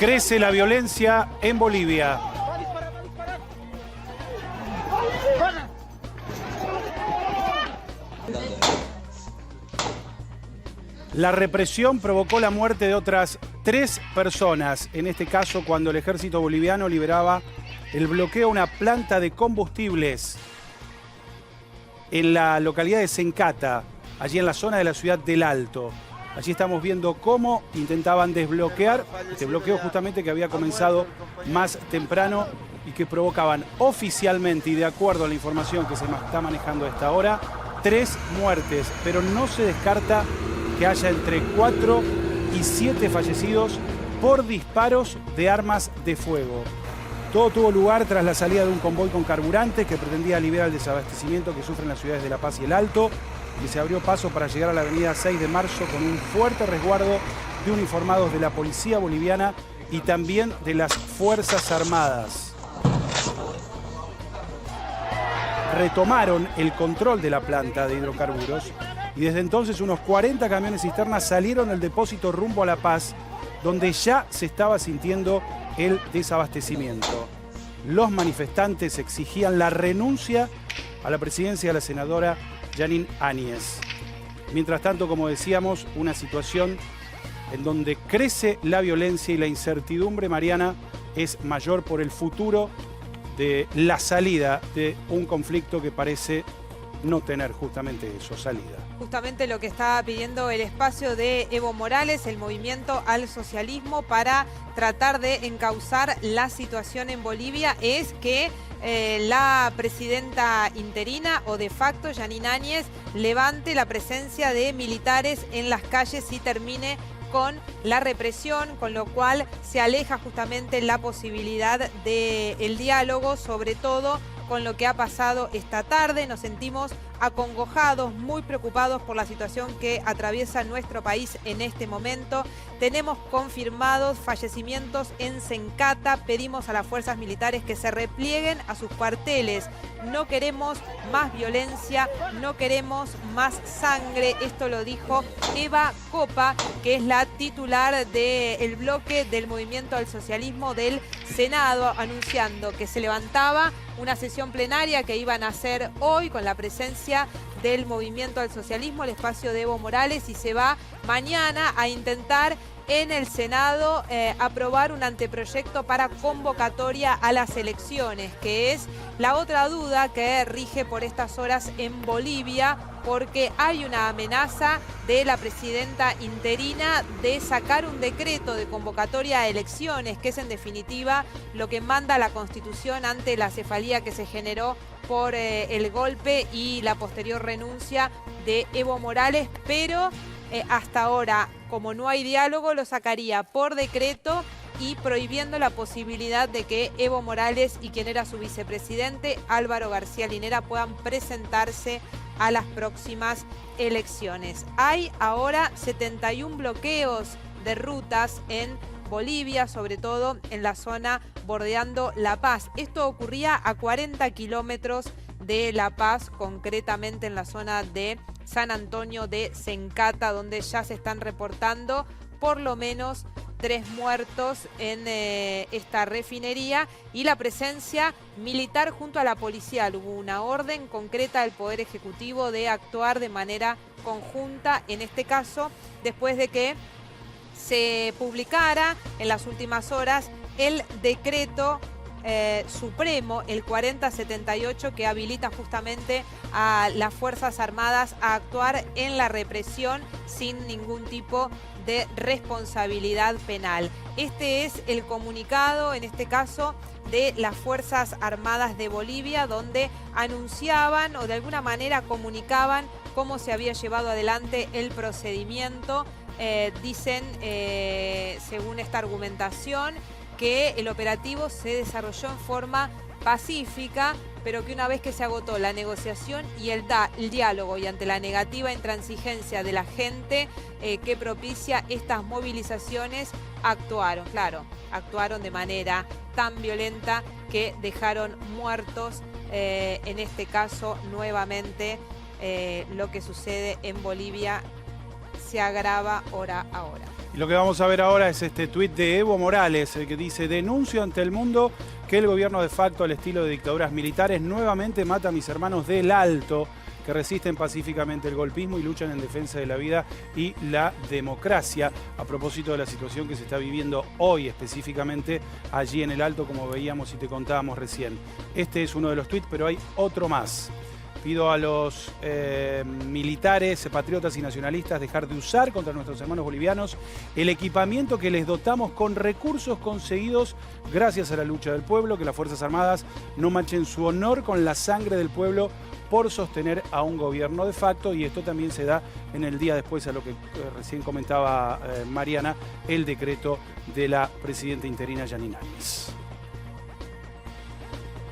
Crece la violencia en Bolivia. La represión provocó la muerte de otras 3 personas, en este caso cuando el ejército boliviano liberaba el bloqueo a una planta de combustibles en la localidad de Sencata, allí en la zona de la ciudad del Alto. Allí estamos viendo cómo intentaban desbloquear este bloqueo justamente que había comenzado más temprano y que provocaban oficialmente y de acuerdo a la información que se está manejando a esta hora, 3 muertes, pero no se descarta que haya entre 4 y 7 fallecidos por disparos de armas de fuego. Todo tuvo lugar tras la salida de un convoy con carburantes que pretendía aliviar el desabastecimiento que sufren las ciudades de La Paz y El Alto, y se abrió paso para llegar a la avenida 6 de marzo con un fuerte resguardo de uniformados de la policía boliviana y también de las Fuerzas Armadas. Retomaron el control de la planta de hidrocarburos y desde entonces unos 40 camiones cisternas salieron del depósito rumbo a La Paz, donde ya se estaba sintiendo el desabastecimiento. Los manifestantes exigían la renuncia a la presidencia de la senadora Jeanine Áñez. Mientras tanto, como decíamos, una situación en donde crece la violencia y la incertidumbre, Mariana, es mayor por el futuro de la salida de un conflicto que parece no tener justamente eso, salida. Justamente lo que está pidiendo el espacio de Evo Morales, el movimiento al socialismo, para tratar de encauzar la situación en Bolivia, es que la presidenta interina o de facto, Jeanine Áñez, levante la presencia de militares en las calles y termine con la represión, con lo cual se aleja justamente la posibilidad del diálogo, sobre todo con lo que ha pasado esta tarde. Nos sentimos acongojados, muy preocupados por la situación que atraviesa nuestro país en este momento. Tenemos confirmados fallecimientos en Sencata. Pedimos a las fuerzas militares que se replieguen a sus cuarteles. No queremos más violencia, no queremos más sangre. Esto lo dijo Eva Copa, que es la titular del bloque del Movimiento al Socialismo del Senado, anunciando que se levantaba una sesión plenaria que iban a hacer hoy con la presencia del Movimiento al Socialismo, el espacio de Evo Morales, y se va mañana a intentar en el Senado aprobar un anteproyecto para convocatoria a las elecciones, que es la otra duda que rige por estas horas en Bolivia, porque hay una amenaza de la presidenta interina de sacar un decreto de convocatoria a elecciones, que es en definitiva lo que manda la Constitución ante la cefalía que se generó por el golpe y la posterior renuncia de Evo Morales, pero hasta ahora, como no hay diálogo, lo sacaría por decreto y prohibiendo la posibilidad de que Evo Morales y quien era su vicepresidente, Álvaro García Linera, puedan presentarse a las próximas elecciones. Hay ahora 71 bloqueos de rutas en Bolivia, sobre todo en la zona bordeando La Paz. Esto ocurría a 40 kilómetros de La Paz, concretamente en la zona de San Antonio de Sencata, donde ya se están reportando por lo menos 3 muertos en esta refinería y la presencia militar junto a la policía. Hubo una orden concreta del Poder Ejecutivo de actuar de manera conjunta, en este caso, después de que se publicara en las últimas horas el decreto supremo, el 4078, que habilita justamente a las Fuerzas Armadas a actuar en la represión sin ningún tipo de responsabilidad penal. Este es el comunicado, en este caso, de las Fuerzas Armadas de Bolivia, donde anunciaban o de alguna manera comunicaban cómo se había llevado adelante el procedimiento. Dicen, según esta argumentación, que el operativo se desarrolló en forma pacífica, pero que una vez que se agotó la negociación y el diálogo y ante la negativa intransigencia de la gente que propicia estas movilizaciones, actuaron de manera tan violenta que dejaron muertos, en este caso nuevamente lo que sucede en Bolivia se agrava hora a hora. Y lo que vamos a ver ahora es este tuit de Evo Morales, el que dice: denuncio ante el mundo que el gobierno de facto al estilo de dictaduras militares nuevamente mata a mis hermanos del Alto, que resisten pacíficamente el golpismo y luchan en defensa de la vida y la democracia. A propósito de la situación que se está viviendo hoy específicamente allí en el Alto, como veíamos y te contábamos recién. Este es uno de los tuits, pero hay otro más. Pido a los militares, patriotas y nacionalistas dejar de usar contra nuestros hermanos bolivianos el equipamiento que les dotamos con recursos conseguidos gracias a la lucha del pueblo, que las Fuerzas Armadas no manchen su honor con la sangre del pueblo por sostener a un gobierno de facto, y esto también se da en el día después a lo que recién comentaba Mariana, el decreto de la presidenta interina Yanine Áñez.